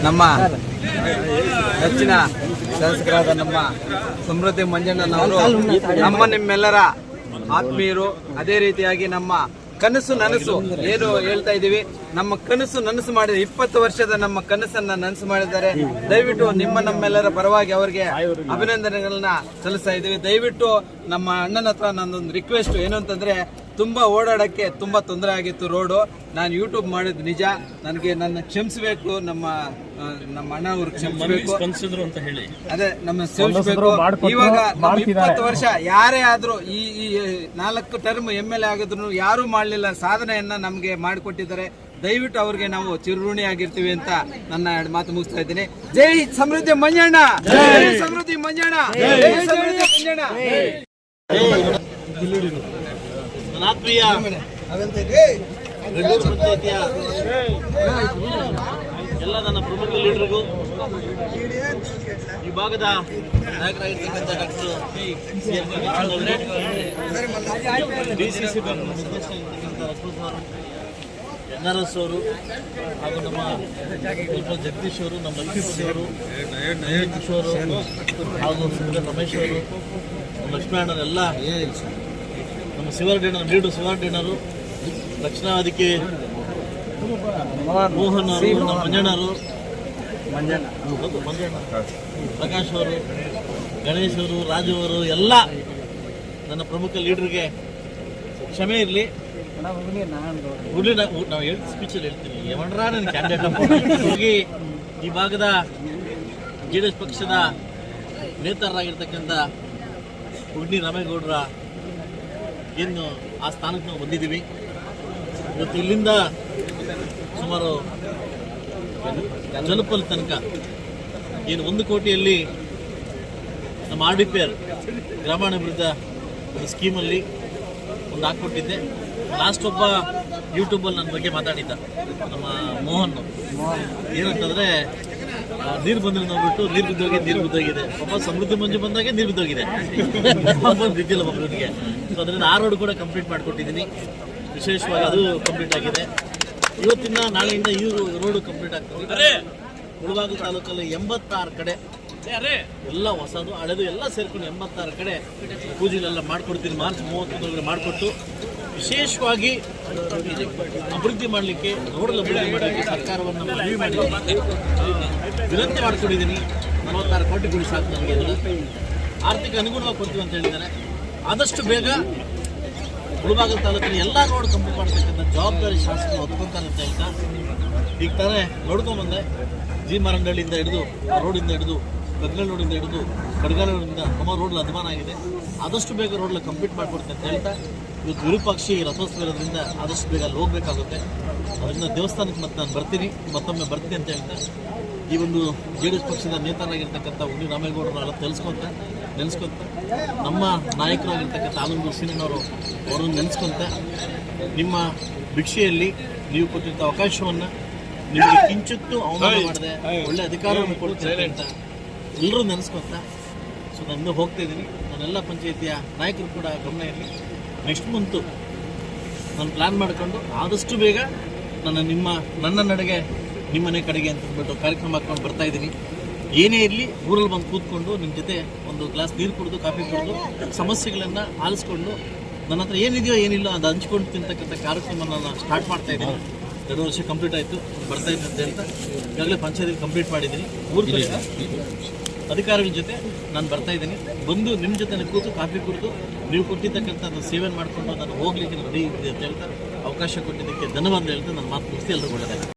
ನಮ್ಮ ನೆಚ್ಚಿನ ಶಾಸಕರಾದ ನಮ್ಮ ಸಮೃದ್ಧಿ ಮಂಜಣ್ಣನವರು ನಿಮ್ಮೆಲ್ಲರ ಆತ್ಮೀಯರು. ಅದೇ ರೀತಿಯಾಗಿ ನಮ್ಮ ಕನಸು ನನಸು ಏನು ಹೇಳ್ತಾ ಇದ್ದೀವಿ, ನಮ್ಮ ಕನಸು ನನಸು ಮಾಡಿದ 20 ವರ್ಷದ ನಮ್ಮ ಕನಸನ್ನ ನನಸು ಮಾಡಿದ್ದಾರೆ. ದಯವಿಟ್ಟು ನಮ್ಮೆಲ್ಲರ ಪರವಾಗಿ ಅವರಿಗೆ ಅಭಿನಂದನೆಗಳನ್ನ ಸಲ್ಲಿಸ್ತಾ ಇದ್ದೀವಿ. ದಯವಿಟ್ಟು ನಮ್ಮ ಅಣ್ಣನ ಹತ್ರ ನನ್ನೊಂದು ರಿಕ್ವೆಸ್ಟ್ ಏನು ಅಂತಂದ್ರೆ, ತುಂಬಾ ಓಡಾಡಕ್ಕೆ ತುಂಬಾ ತೊಂದರೆ ಆಗಿತ್ತು ರೋಡು. ನಾನು ಯೂಟ್ಯೂಬ್ ಮಾಡಿದ್ ನಿಜ, ನನಗೆ ನನ್ನ ಕ್ಷಮಿಸಬೇಕು, ನಮ್ಮ ಅಣ್ಣ ಅವ್ರು ಕ್ಷಮಿಸಬೇಕು ಅಂತ ಹೇಳಿ ಅದೇ ನಮ್ಮ ಕ್ಷಮಿಸಬೇಕು. ಇವಾಗ 20 ವರ್ಷ ಯಾರೇ ಆದ್ರೂ ಈ 4 ಟರ್ಮ್ MLA ಆಗಿದ್ರು ಯಾರು ಮಾಡಲಿಲ್ಲ ಸಾಧನೆಯನ್ನ ನಮ್ಗೆ ಮಾಡಿಕೊಟ್ಟಿದ್ದಾರೆ. ದಯವಿಟ್ಟು ಅವ್ರಿಗೆ ನಾವು ಚಿರಋಣಿ ಆಗಿರ್ತೀವಿ ಅಂತ ನನ್ನ 2 ಮಾತು ಮುಗಿಸ್ತಾ ಇದ್ದೀನಿ. ಜೈ ಸಮೃದ್ಧಿ ಮಂಜಣ್ಣ, ಜೈ ಸಮೃದ್ಧಿ ಮಂಜಣ್ಣ, ಜೈ ಸಮೃದ್ಧಿ ಮಂಜಣ್ಣ. ಆತ್ಮೀಯ ಎಲ್ಲ ನನ್ನ ಪ್ರಮುಖ ಲೀಡರ್ಗೂ, ಈ ಭಾಗದ ನಾಯಕರಾಗಿರ್ತಕ್ಕಂಥ ಡಾಕ್ಟರ್ DCC ಬ್ಯಾಂಕ್ ನಿರ್ದೇಶಕರಾಗಿರ್ತಕ್ಕಂಥ ರಘುನಾಥ್ NRS ಅವರು ಹಾಗೂ ನಮ್ಮ ಜಗದೀಶ್ ಅವರು, ನಮ್ಮ ಲಕ್ಷ್ಮೀಪತಿ ಅವರು, ಕಿಶೋರ್ ಹಾಗೂ ರಮೇಶ್ ಅವರು, ನಮ್ಮ ಲಕ್ಷ್ಮೀ ಎಲ್ಲ ನಮ್ಮ ಶಿವರ್ಡೇನರು, ರಕ್ಷಣಾಧಿಕಾರಿ ಮೋಹನ್ ಅವರು, ನಮ್ಮ ಮಂಜಣ್ಣರು, ಪ್ರಕಾಶ್ ಅವರು, ಗಣೇಶ್ ಅವರು, ರಾಜು ಅವರು, ಎಲ್ಲ ನನ್ನ ಪ್ರಮುಖ ಲೀಡರ್ಗೆ ಕ್ಷಮೆ ಇರಲಿ. ನಾವು ಸ್ಪೀಚಲ್ಲಿ ಹೇಳ್ತೀನಿ, ಯಮಣ್ರ ನನ್ನ ಕ್ಯಾಂಡಿಡೇಟ್ ಹೋಗಿ ಈ ಭಾಗದ JDS ಪಕ್ಷದ ನೇತಾರರಾಗಿರ್ತಕ್ಕಂಥ ಉಗ್ನಿ ರಾಮೇಗೌಡರ ಏನು ಆ ಸ್ಥಾನಕ್ಕೆ ನಾವು ಬಂದಿದ್ದೀವಿ. ಇವತ್ತು ಇಲ್ಲಿಂದ ಸುಮಾರು ಜನಪಲ್ ತನಕ ಏನು 1 ಕೋಟಿಯಲ್ಲಿ ನಮ್ಮ RDPR ಗ್ರಾಮಾಭಿವೃದ್ಧಿ ಒಂದು ಸ್ಕೀಮಲ್ಲಿ ಒಂದು ಹಾಕ್ಕೊಟ್ಟಿದ್ದೆ. ಲಾಸ್ಟ್ ಒಬ್ಬ ಯೂಟ್ಯೂಬಲ್ಲಿ ನನ್ನ ಬಗ್ಗೆ ಮಾತಾಡಿದ್ದ ನಮ್ಮ ಮೋಹನ್, ಏನಂತಂದರೆ ನೀರು ಬಂದ್ರೆ ನೋಡ್ಬಿಟ್ಟು ನೀರು ಬಿದ್ದೋಗಿದೆ, ಪಾಪ ಸಮೃದ್ಧಿ ಮಂಜು ಬಂದಾಗೆ ನೀರು ಬಿದ್ದೋಗಿದೆ, ಬಿದ್ದಿಲ್ಲ ಒಬ್ಬರಿಗೆ. ಸೊ ಅದರಿಂದ ಆ ರೋಡ್ ಕೂಡ ಕಂಪ್ಲೀಟ್ ಮಾಡಿಕೊಟ್ಟಿದ್ದೀನಿ. ವಿಶೇಷವಾಗಿ ಅದು ಕಂಪ್ಲೀಟ್ ಆಗಿದೆ. ಇವತ್ತಿನ ನಾಳೆಯಿಂದ ಈ ರೋಡ್ ಕಂಪ್ಲೀಟ್ ಆಗ್ತದೆ. ಮುಳಬಾಗಿಲು ತಾಲೂಕಲ್ಲಿ 86 ಕಡೆ ಎಲ್ಲ ಹೊಸದು ಹಳೆದು ಎಲ್ಲ ಸೇರ್ಕೊಂಡು 86 ಕಡೆ ಪೂಜೆಗಳೆಲ್ಲ ಮಾಡಿಕೊಡ್ತೀನಿ. ಮಾರ್ಚ್ 31 ಮಾಡಿಕೊಟ್ಟು ವಿಶೇಷವಾಗಿ ಅಭಿವೃದ್ಧಿ ಮಾಡಲಿಕ್ಕೆ, ರೋಡಲ್ಲಿ ಅಭಿವೃದ್ಧಿ ಮಾಡಲಿಕ್ಕೆ ಸರ್ಕಾರವನ್ನು ಮನವಿ ಮಾಡಿ ವಿನಂತಿ ಮಾಡಿಕೊಂಡಿದ್ದೀನಿ. 46 ಕೋಟಿ ಕೊಡಿ ಸಾಕು ನನಗೆ, ಇದನ್ನು ಆರ್ಥಿಕ ಅನುಗುಣವಾಗಿ ಕೊಡ್ತೀವಿ ಅಂತ ಹೇಳಿದ್ದಾರೆ. ಆದಷ್ಟು ಬೇಗ ಮುಳಬಾಗಿಲು ತಾಲೂಕಿನ ಎಲ್ಲ ರೋಡ್ ಕಂಪ್ಲೀಟ್ ಮಾಡ್ತಕ್ಕಂಥ ಜವಾಬ್ದಾರಿ ಶಾಸಕರು ಹೊತ್ಕೊಳ್ತಾರೆ ಅಂತ ಹೇಳ್ತಾ, ಈಗ ತಾನೇ ನೋಡ್ಕೊಂಡ್ಬಂದೆ. ಜಿ ಮರಂಡಳ್ಳಿಯಿಂದ ಹಿಡಿದು ರೋಡಿಂದ ಹಿಡಿದು ಕಗ್ಗಲ್ ರೋಡಿಂದ ಹಿಡಿದು ಕಡ್ಗಾಲ ರೋಡಿಂದ ನಮ್ಮ ರೋಡ್ಲಿ ಅನುಮಾನ ಆಗಿದೆ. ಆದಷ್ಟು ಬೇಗ ರೋಡ್ಲ ಕಂಪ್ಲೀಟ್ ಮಾಡಿಕೊಡ್ತೀನಿ ಅಂತ ಹೇಳ್ತಾ, ಇವತ್ತು ವಿರೂಪಾಕ್ಷಿ ರಥೋತ್ಸವ ಇರೋದ್ರಿಂದ ಆದಷ್ಟು ಬೇಗ ಅಲ್ಲಿ ಹೋಗಬೇಕಾಗುತ್ತೆ. ಅದರಿಂದ ದೇವಸ್ಥಾನಕ್ಕೆ ಮತ್ತೆ ನಾನು ಮತ್ತೊಮ್ಮೆ ಬರ್ತೀನಿ ಅಂತ ಹೇಳ್ತಾ, ಈ ಒಂದು JDS ಪಕ್ಷದ ನೇತಾರರಾಗಿರ್ತಕ್ಕಂಥ ಉಗ್ನಿ ರಾಮೇಗೌಡರನ್ನೆಲ್ಲ ನೆನೆಸ್ಕೊಂತ ನಮ್ಮ ನಾಯಕರಾಗಿರ್ತಕ್ಕಂಥ ಆಲಂಗೂರು ಸೀನಣ್ಣವರು ಅವರನ್ನು ನೆನೆಸ್ಕೊಂತ, ನಿಮ್ಮ ಭಿಕ್ಷೆಯಲ್ಲಿ ನೀವು ಕೊಟ್ಟಿದ್ದ ಅವಕಾಶವನ್ನು ನಿಮಗೆ ಕಿಂಚಿತ್ತು ಅವಮಾನ ಮಾಡಿದೆ, ಒಳ್ಳೆ ಅಧಿಕಾರವನ್ನು ಕೊಡ್ತೀನಿ ಅಂತ ಎಲ್ಲರೂ ನೆನೆಸ್ಕೊಂತ, ಸೊ ನಾನು ಇನ್ನೂ ಹೋಗ್ತಾ ಇದ್ದೀನಿ. ನಾನೆಲ್ಲ ಪಂಚಾಯಿತಿಯ ನಾಯಕರು ಕೂಡ ಗಮನ ಇರಲಿ. ನೆಕ್ಸ್ಟ್ ಮಂತು ನಾನು ಪ್ಲ್ಯಾನ್ ಮಾಡಿಕೊಂಡು ಆದಷ್ಟು ಬೇಗ ನನ್ನ ನಡೆಗೆ ನಿಮ್ಮನೆ ಕಡೆಗೆ ಅಂತ ಅಂದ್ಬಿಟ್ಟು ಕಾರ್ಯಕ್ರಮ ಹಾಕ್ಕೊಂಡು ಬರ್ತಾ ಇದ್ದೀನಿ. ಏನೇ ಇರಲಿ ಊರಲ್ಲಿ ಬಂದು ಕೂತ್ಕೊಂಡು ನಿಮ್ಮ ಜೊತೆ ಒಂದು ಗ್ಲಾಸ್ ನೀರು ಕುಡಿದು, ಕಾಫಿ ಕುಡಿದು, ಸಮಸ್ಯೆಗಳನ್ನು ಆಲಿಸ್ಕೊಂಡು, ನನ್ನ ಹತ್ರ ಏನಿದೆಯೋ ಏನಿಲ್ಲ ಅದು ಹಂಚ್ಕೊಂಡು ತಿಂತಕ್ಕಂಥ ಕಾರ್ಯಕ್ರಮ ನಾನು ಸ್ಟಾರ್ಟ್ ಮಾಡ್ತಾ ಇದ್ದೀನಿ. 2 ವರ್ಷ ಕಂಪ್ಲೀಟ್ ಆಯಿತು, ಬರ್ತಾ ಇದ್ದೀನಿ ಅಂತ ಹೇಳ್ತಾ ಈಗಾಗಲೇ ಪಂಚಾಯತಿಗೆ ಕಂಪ್ಲೀಟ್ ಮಾಡಿದ್ದೀನಿ. ಊರ ಕಡೆ ಅಧಿಕಾರಿಗಳ ಜೊತೆ ನಾನು ಬರ್ತಾ ಇದ್ದೀನಿ. ಬಂದು ನಿಮ್ಮ ಜೊತೆ ಕೂತು ಕಾಫಿ ಕುಡಿದು ನೀವು ಕೊಟ್ಟಿರ್ತಕ್ಕಂಥ ಸೇವೆ ಮಾಡಿಕೊಂಡು ನಾನು ಹೋಗ್ಲಿಕ್ಕೆ ರೆಡಿ ಇದೆ ಅಂತ ಹೇಳ್ತಾ ಅವಕಾಶ ಕೊಟ್ಟಿದ್ದಕ್ಕೆ ಧನ್ಯವಾದ ಹೇಳ್ತಾ ನನ್ನ ಮಾತು ಮುಗಿಸಿ ಎಲ್ಲರೂ ಒಳ್ಳೆಯದಾಗಿದೆ.